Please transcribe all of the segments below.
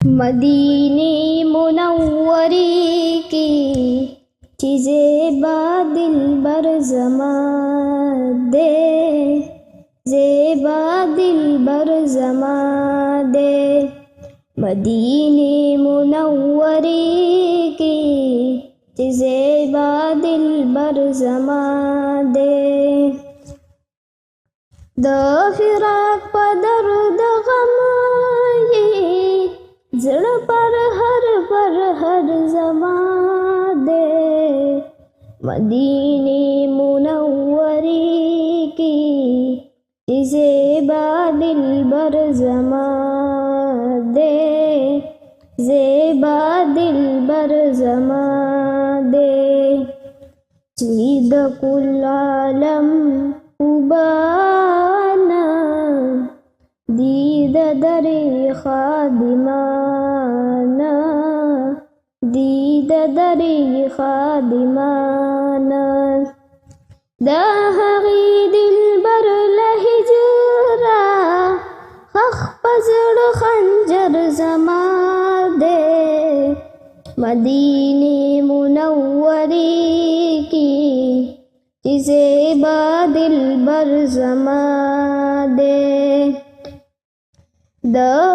मदीने मुनव्वरी की चीज़ें बादिल बर ज़मा दे, ज़ेबा दिल बर ज़मा दे। मदीने मुनव्वरी की चीज़ें बादिल बर ज़मा दे। फिराक पर दर्द गम ये ज़ड़ पर हर ज़मा दे। मदीने मुनव्वरी की चीज़ें बादिल बर ज़मा दे, ज़ेबा दिल बर ज़मा दे। चीद कुल आलम उबाना दीद दरे खादिमाना, दीद दरे खादिमाना। दाहगी दिल बर लहिजरा खख पजड़ खंजर ज़मा दे। मदीने मुनव्वरी की चीज़ें बादिल बर ज़मा दे।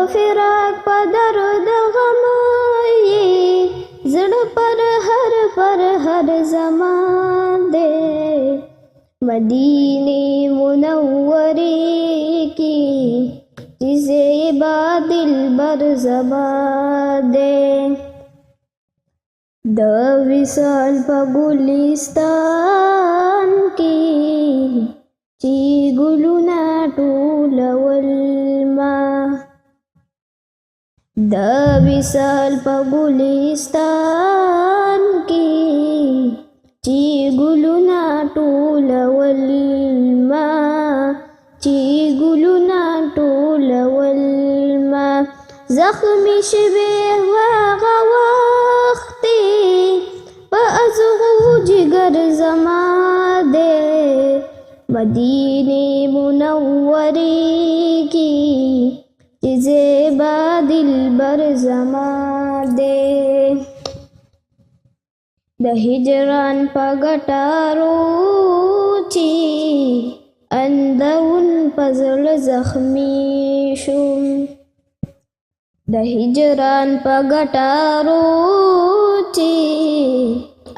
फिराक पर दर्द गम ये ज़ड़ पर हर ज़मा दे। मदीने मुनव्वरी की चीज़ें बादिल बर ज़मा दे। विशाल पर गुलिस्तान की ची गुलुना टूलवल्मा। विशाल पर गुलिस्तान की ची गुलुना टूलवल्मा, ची गुलुना टूलवल्मा। ज़ख्मी शबे वक़्ती पअज़गू जिगर ज़मा दे। मदीने मुनव्वरी की चीज़ें बादिल बर ज़मा दे। हिजरान पगटारो ची अंदउन पज़ल ज़ख्मी शुम। हिजरान पगटारो ची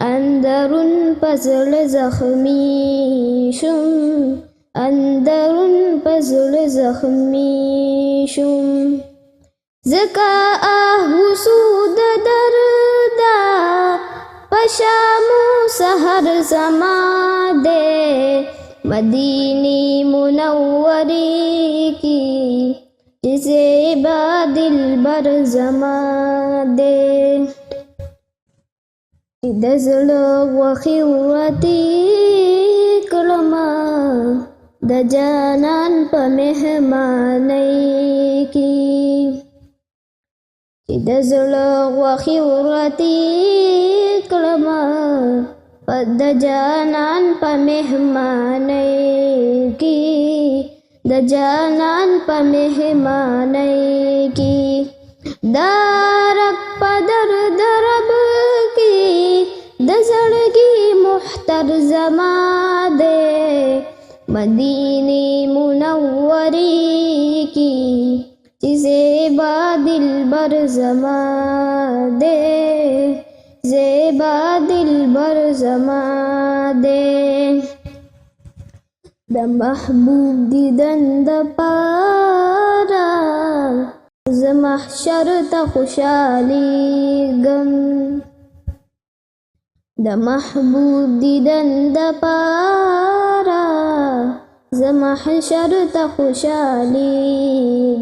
अंदरुन पज़ल ज़ख्मी शुम, अंदरुन पज़ल ज़ख्मी शुम। ज़का आहुसूद दर्दा पशामो सहर ज़मा दे। मदीने मुनव्वरी की चीज़ें बादिल बर ज़मा दे। दज़ल वखिवती कलमा दजानान प मेहमानई की। दज़ल वखिवती कलमा दजानान प मेहमानई की, दजानान प मेहमानई की। दारक पदर दरब की दज़ड़गी मुहतर ज़मा दे। मदीने मुनव्वरी की चीज़ें बादिल बर ज़मा दे, ज़ेबा दिल बर ज़मा दे। महबूब दीदन द पारा महशर त खुशाली गम। महबूब दीदन द पारा महशर त खुशाली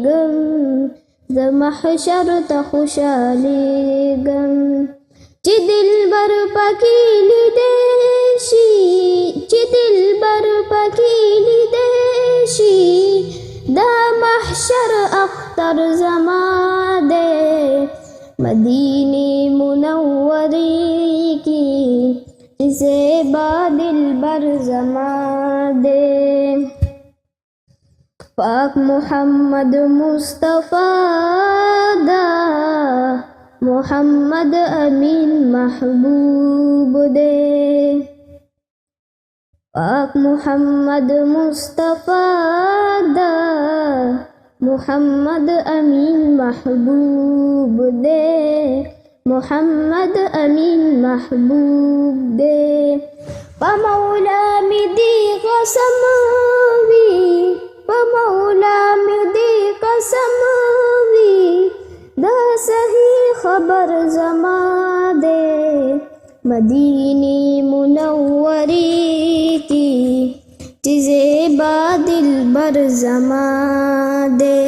गम, महशर त खुशाली गम। ची दिल बर पकीली देशी, ची दिल बर पकीली देशी दा महशर अख्तर ज़मा दे। मदीने मुनव्वरी की चीज़ें बादिल बर ज़मा दे। पाक मोहम्मद मुस्तफ़ा दा मोहम्मद अमीन महबूब दे। पाक मोहम्मद मुस्तफ़ा दा मोहम्मद अमीन महबूब दे। मोहम्मद अमीन महबूब दे। पमौला मिदी कसम वी पमौला मिदी कसम वी दा सही खबर जमा दे। मदीने मुनव्वरी की चीज़े बादिल बर जमा दे।